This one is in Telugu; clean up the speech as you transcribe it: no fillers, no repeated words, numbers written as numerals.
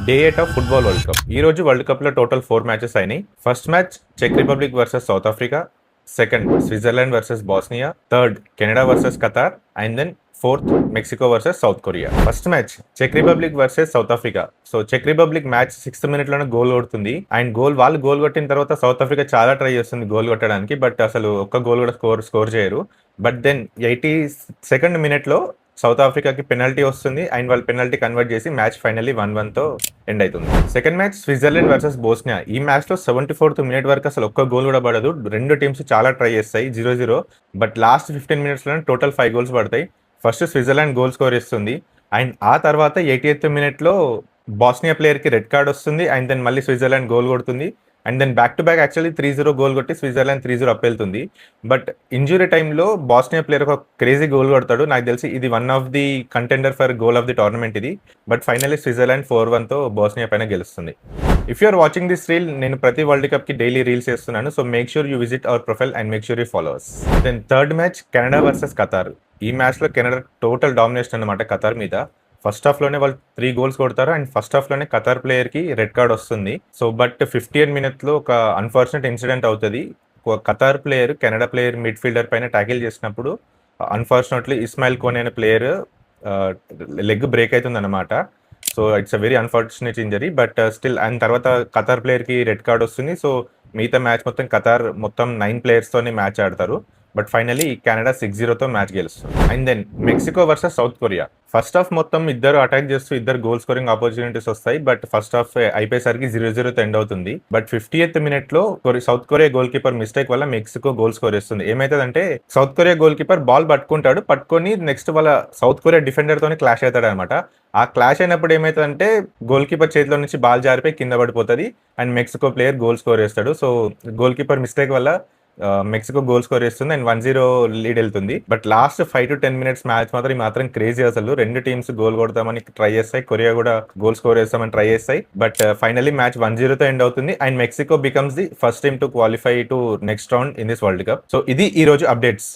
Day 8 of football world cup. ఈ రోజు వరల్డ్ కప్ లో టోటల్ 4 మ్యాచెస్ అయినాయి. First match check republic versus south Africa, second Switzerland versus Bosnia, third Canada versus Qatar, and then fourth Mexico versus South Korea. First match check republic versus south Africa. So check republic match 6th minute లోనే గోల్ కొడుతుంది. అండ్ వాళ్ళు గోల్ కొట్టిన తర్వాత సౌత్ ఆఫ్రికా చాలా ట్రై చేస్తుంది గోల్ కొట్టడానికి, బట్ అసలు ఒక్క గోల్ కూడా స్కోర్ చేయరు. బట్ దెన్ 82nd minute లో సౌత్ ఆఫ్రికాకి పెనల్టీ వస్తుంది అండ్ వాళ్ళు పెనల్టీ కన్వర్ట్ చేసి మ్యాచ్ ఫైనల్లీ 1-1తో ఎండ్ అవుతుంది. Second match Switzerland versus Bosnia. ఈ మ్యాచ్ లో 74th minute వరకు అసలు ఒక్క గోల్ కూడా పడదు. రెండు టీమ్స్ చాలా ట్రై చేస్తాయి 0-0, బట్ లాస్ట్ 15 minutes లోనే టోటల్ 5 goals పడతాయి. ఫస్ట్ స్విట్జర్లాండ్ గోల్ స్కోర్ ఇస్తుంది అండ్ ఆ తర్వాత 88th minute లో బోస్నియా ప్లేయర్ కి రెడ్ కార్డ్ వస్తుంది అండ్ దెన్ మళ్ళీ స్విట్జర్లాండ్ గోల్ కొడుతుంది and then back to back actually 3-0 goal కొట్టి స్విట్జర్లాండ్ 3-0 అప్ వెళ్తుంది. బట్ ఇంజురీ టైంలో బోస్నియా ప్లేయర్ ఒక క్రేజీ గోల్ కొడతాడు. నాకు తెలిసి ఇది one of the contender for goal of the tournament ఇది. బట్ ఫైనల్లీ స్విట్జర్లాండ్ 4-1తో బోస్నియా పైన గెలుస్తుంది. If you are watching this reel, నేను ప్రతి వరల్డ్ కప్ కి డైలీ రీల్స్ చేస్తున్నాను. So make sure you visit our profile and make sure you followers. Then third match Canada versus Qatar. ఈ మ్యాచ్ లో కెనడా టోటల్ డామినేషన్ అనమాట ఖతార్ మీద. ఫస్ట్ హాఫ్ లోనే వాళ్ళు 3 goals కొడతారు అండ్ ఫస్ట్ హాఫ్ లోనే ఖతార్ ప్లేయర్ కి రెడ్ కార్డ్ వస్తుంది. సో బట్ 50th minute లో ఒక అన్ఫార్చునేట్ ఇన్సిడెంట్ అవుతుంది. ఒక Qatar player Canada player midfielder పైన ట్యాకిల్ చేసినప్పుడు అన్ఫార్చునేట్లీ ఇస్మాయిల్ కోన్ అనే ప్లేయర్ లెగ్ బ్రేక్ అవుతుంది అనమాట. So it's a very unfortunate injury, but still and తర్వాత ఖతార్ ప్లేయర్ కి రెడ్ కార్డ్ వస్తుంది. సో మిగతా మ్యాచ్ మొత్తం ఖతార్ మొత్తం 9 players తోనే మ్యాచ్ ఆడతారు. బట్ ఫైనలీ కెనడా 6-0తో మ్యాచ్ గెలుస్తుంది. And then Mexico versus South Korea. First half మొత్తం ఇద్దరు అటాక్ చేస్తూ ఇద్దరు గోల్ స్కోరింగ్ ఆపర్చునిటీస్ వస్తాయి, బట్ ఫస్ట్ హాఫ్ అయిపోయేసరికి 0-0తో ఎండ్ అవుతుంది. బట్ 50th minute లో south Korea goal keeper mistake వల్ల మెక్సికో గోల్ స్కోర్ చేస్తుంది. ఏమైతుందంటే south Korea goal keeper ball పట్టుకొని నెక్స్ట్ వాళ్ళ సౌత్ కొరియా డిఫెండర్ తోనే క్లాష్ అవుతాడు అనమాట. ఆ క్లాష్ అయినప్పుడు ఏమైతుందంటే గోల్ కీపర్ చేతిలో నుంచి బాల్ జారిపోయి కింద పడిపోతుంది and Mexico player goal score చేస్తాడు. సో గోల్ కీపర్ మిస్టేక్ వల్ల మెక్సికో గోల్ స్కోర్ చేస్తుంది అండ్ 1-0 లీడ్ వెళ్తుంది. But last 5 to 10 minutes match మాత్రం క్రేజీ. అసలు రెండు టీమ్స్ గోల్ కొడతామని ట్రై చేస్తాయి, కొరియా కూడా గోల్ స్కోర్ చేస్తామని ట్రై చేస్తాయి. బట్ ఫైనలీ మ్యాచ్ 1-0తో ఎండ్ అవుతుంది and Mexico becomes the first team to qualify to next round in this world cup. So ఇది ఈ రోజు అప్డేట్స్.